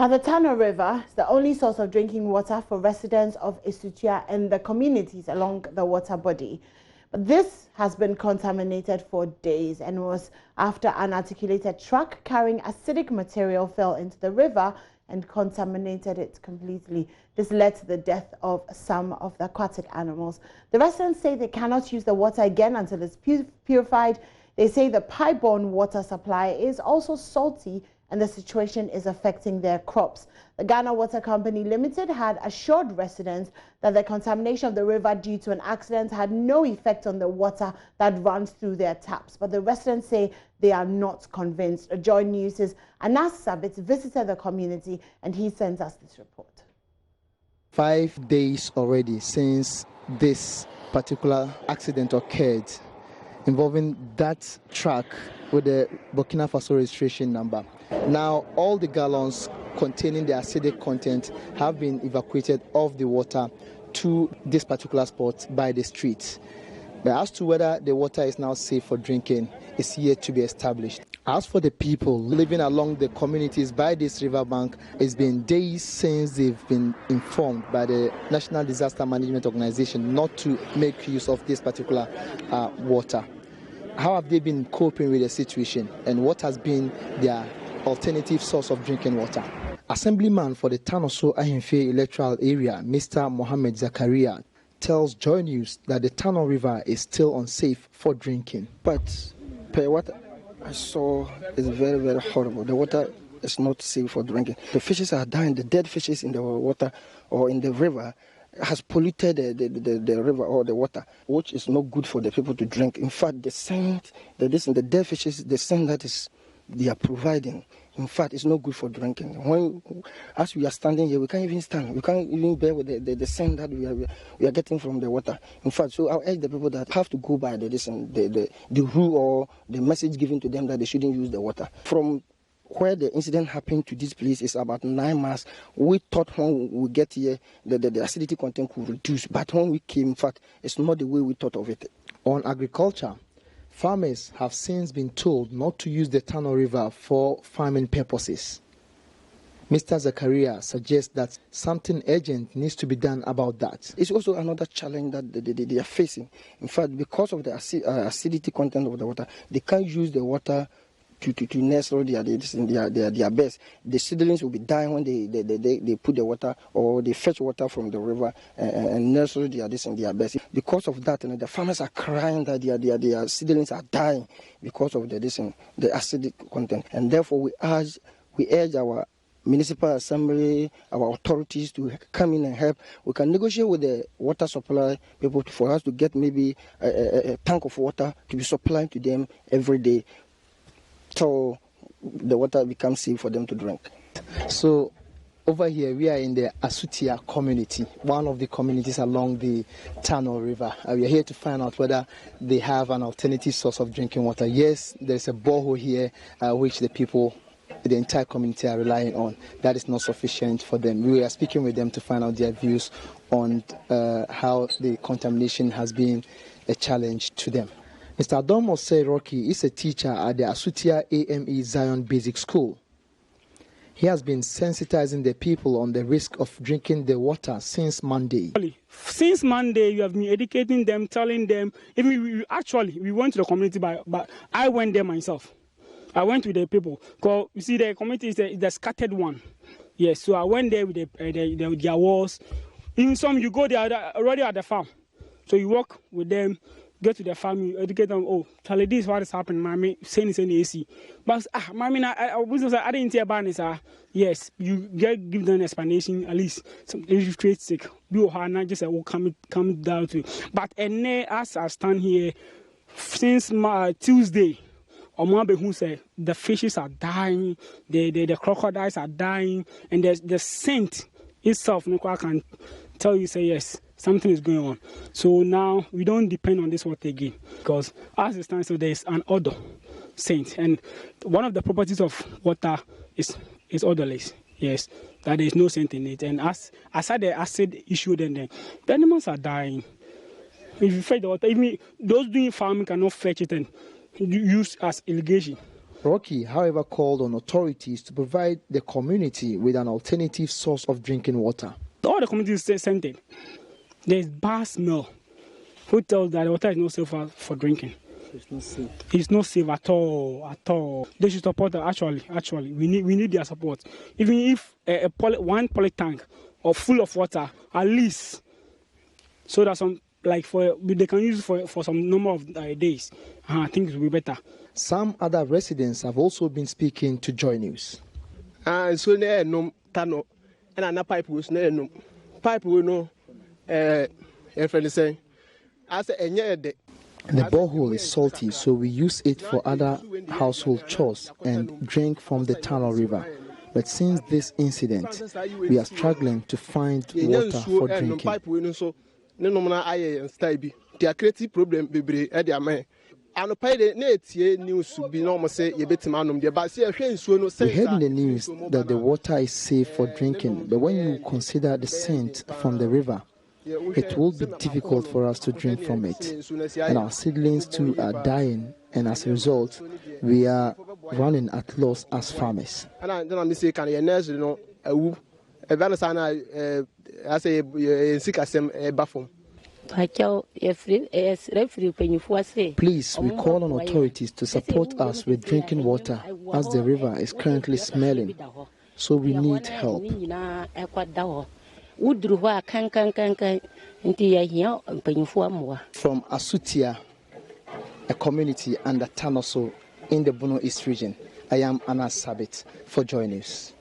Now, the Tano River is the only source of drinking water for residents of Esutia and the communities along the water body. But this has been contaminated for days and was after an articulated truck carrying acidic material fell into the river and contaminated it completely. This led to the death of some of the aquatic animals. The residents say they cannot use the water again until it's purified. They say the pipe-borne water supply is also salty and the situation is affecting their crops. The Ghana Water Company Limited had assured residents that the contamination of the river due to an accident had no effect on the water that runs through their taps. But the residents say they are not convinced. Joy News' Anas Sabit visited the community and he sends us this report. 5 days already since this particular accident occurred involving that truck with the Burkina Faso registration number. Now, all the gallons containing the acidic content have been evacuated off the water to this particular spot by the street. But as to whether the water is now safe for drinking is yet to be established. As for the people living along the communities by this riverbank, it's been days since they've been informed by the National Disaster Management Organization not to make use of this particular water. How have they been coping with the situation and what has been their alternative source of drinking water? Assemblyman for the Tano Ahimfe electoral area, Mr. Mohammed Zakaria, tells Joy News that the Tano River is still unsafe for drinking. But what I saw is very, very horrible. The water is not safe for drinking. The fishes are dying. The dead fishes in the water or in the river has polluted the river or the water, which is not good for the people to drink. In fact, the scent, the dead fishes, the scent that they are providing, in fact, it's not good for drinking. As we are standing here, we can't even stand. We can't even bear with the scent that we are getting from the water. In fact, so I'll urge the people that have to go by the rule or the message given to them that they shouldn't use the water. From where the incident happened to this place is about 9 miles. We thought when we get here that the acidity content could reduce, but when we came, in fact, it's not the way we thought of it. On agriculture, farmers have since been told not to use the Tano River for farming purposes. Mr. Zakaria suggests that something urgent needs to be done about that. It's also another challenge that they are facing. In fact, because of the acidity content of the water, they can't use the water to nurture their best. The seedlings will be dying when they put the water or they fetch water from the river and nurture their best. Because of that, the farmers are crying that their seedlings are dying because of the acidic content. And therefore, we urge our municipal assembly, our authorities to come in and help. We can negotiate with the water supply people for us to get maybe a tank of water to be supplied to them every day, so the water becomes safe for them to drink. So over here we are in the Esutia community, one of the communities along the Tano River. We are here to find out whether they have an alternative source of drinking water. Yes, there's a borehole here which the entire community are relying on. That is not sufficient for them. We are speaking with them to find out their views on how the contamination has been a challenge to them. Mr. Adomo Rocky is a teacher at the Esutia AME Zion Basic School. He has been sensitizing the people on the risk of drinking the water since Monday. Since Monday, you have been educating them, telling them. Even we went to the community, but I went there myself. I went with the people. Because you see, the community is the scattered one. Yes, so I went there with their walls. In some, you go there already at the farm. So you walk with them. Get to the family, educate them. Oh, Charlie, this is what is happening, mommy. Saying AC. But mommy, I didn't hear about this. Yes, you give them an explanation at least. Some illustrate sick. You are not just come down to. But as I stand here since Tuesday, who said the fishes are dying, the crocodiles are dying, and the scent itself, I can tell you, say yes. Something is going on. So now we don't depend on this water again because as it stands, so there is an odor scent. And one of the properties of water is odorless. Yes, that there is no scent in it. And as had the acid issue, then the animals are dying. If you fetch the water, even those doing farming cannot fetch it and use as irrigation. Rocky, however, called on authorities to provide the community with an alternative source of drinking water. All the communities sent it. There's bad smell. Who tells that the water is not safe for drinking? It's not safe. It's not safe at all. They should support us. Actually, we need their support. Even if one poly tank or full of water, at least, so that they can use it for some number of days. I think it will be better. Some other residents have also been speaking to Joy News. So there no Tano, and another pipe was no pipe we know. Say, I said, the borehole is salty, so we use it for other household chores and drink from the Tano River. But since this incident, we are struggling to find water for drinking. They creative problem at their man. And pay the news to be normal say you bet man but see we heard in the news that the water is safe for drinking, but when you consider the scent from the river, it will be difficult for us to drink from it. And our seedlings too are dying, and as a result, we are running at loss as farmers. And then I'm saying, can you know, I say, sick as a bathroom. Please, we call on authorities to support us with drinking water as the river is currently smelling, so we need help. From Asutia, a community under Tano in the Bono East region, I am Anas Sabit for Joy News.